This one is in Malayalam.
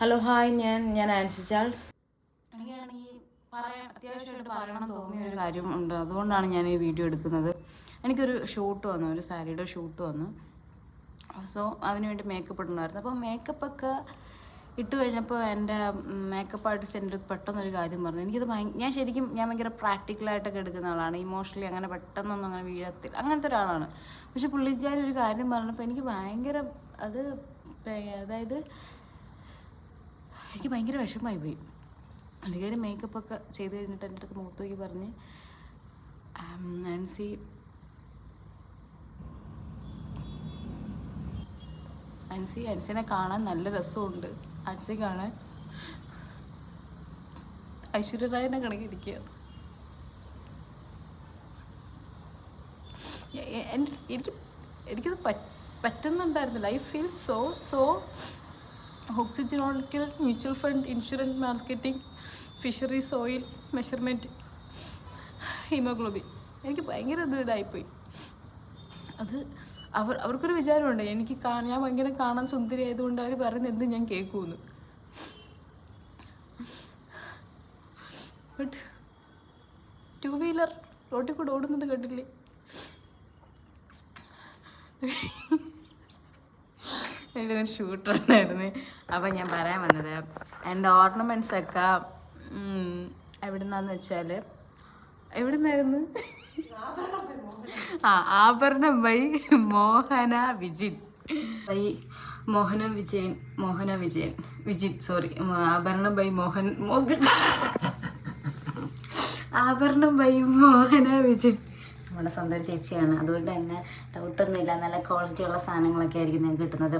ഹലോ ഹായ്, ഞാൻ ആൻസി ചാൾസ്. എനിക്കാണെങ്കിൽ അത്യാവശ്യമായിട്ട് പറയണം തോന്നിയ ഒരു കാര്യം ഉണ്ട്. അതുകൊണ്ടാണ് ഞാൻ ഈ വീഡിയോ എടുക്കുന്നത്. എനിക്കൊരു ഷൂട്ട് വന്നു, ഒരു സാരിയുടെ ഷൂട്ട് വന്നു. സോ അതിനുവേണ്ടി മേക്കപ്പ് ഇടണമായിരുന്നു. അപ്പോൾ മേക്കപ്പൊക്കെ ഇട്ട് കഴിഞ്ഞപ്പോൾ എൻ്റെ മേക്കപ്പ് ആർട്ടിസ്റ്റ് എൻ്റെ അടുത്ത് പെട്ടെന്നൊരു കാര്യം പറഞ്ഞു. എനിക്കത് ഞാൻ ഭയങ്കര പ്രാക്ടിക്കലായിട്ടൊക്കെ എടുക്കുന്ന ആളാണ്. ഇമോഷണലി അങ്ങനെ പെട്ടെന്നൊന്നും അങ്ങനെ വീഴത്തില്ല, അങ്ങനത്തെ ഒരാളാണ്. പക്ഷെ പുള്ളിക്കാരി ഒരു കാര്യം പറഞ്ഞപ്പോൾ എനിക്ക് ഭയങ്കര എനിക്ക് ഭയങ്കര വിഷമമായി പോയി. പുള്ളിക്കാരി മേക്കപ്പൊക്കെ ചെയ്ത് കഴിഞ്ഞിട്ട് എൻ്റെ അടുത്ത് മുഖത്ത് നോക്കി പറഞ്ഞ്, ആൻസിനെ കാണാൻ നല്ല രസമുണ്ട്, ആൻസി കാണാൻ ഐശ്വര്യ റായിനെ കണക്കിരിക്കുക. എനിക്കത് പറ്റുന്നുണ്ടായിരുന്നില്ല. ഐ ഫീൽ സോ ഓക്സിജനോളിക്കൽ, mutual fund, insurance, marketing, fisheries, oil, measurement, haemoglobin. എനിക്ക് ഭയങ്കര ഇതായിപ്പോയി. അത് അവർക്കൊരു വിചാരമുണ്ട് ഞാൻ ഭയങ്കര കാണാൻ സുന്ദരി ആയതുകൊണ്ട് അവർ പറയുന്നത് എന്ത് ഞാൻ കേൾക്കുമെന്ന്. ബട്ട് 2 വീലർ റോട്ടിൽ കൂടെ ഓടുന്നത് കണ്ടില്ലേ? എൻ്റെ ഷൂട്ടുണ്ടായിരുന്നു. അപ്പം ഞാൻ പറയാൻ വന്നത്, എൻ്റെ ഓർണമെൻറ്റ്സൊക്കെ എവിടെ നിന്നാന്ന് വെച്ചാൽ, എവിടെ നിന്നായിരുന്നു? ആഭരണം ബൈ മോഹന വിജിൻ. ആഭരണം ബൈ മോഹന വിജിൻ. നമ്മുടെ സ്വന്തം ചേച്ചിയാണ്. അതുകൊണ്ട് തന്നെ ഡൗട്ടൊന്നുമില്ല, നല്ല ക്വാളിറ്റിയുള്ള സാധനങ്ങളൊക്കെ ആയിരിക്കും നിങ്ങൾക്ക് കിട്ടുന്നത്.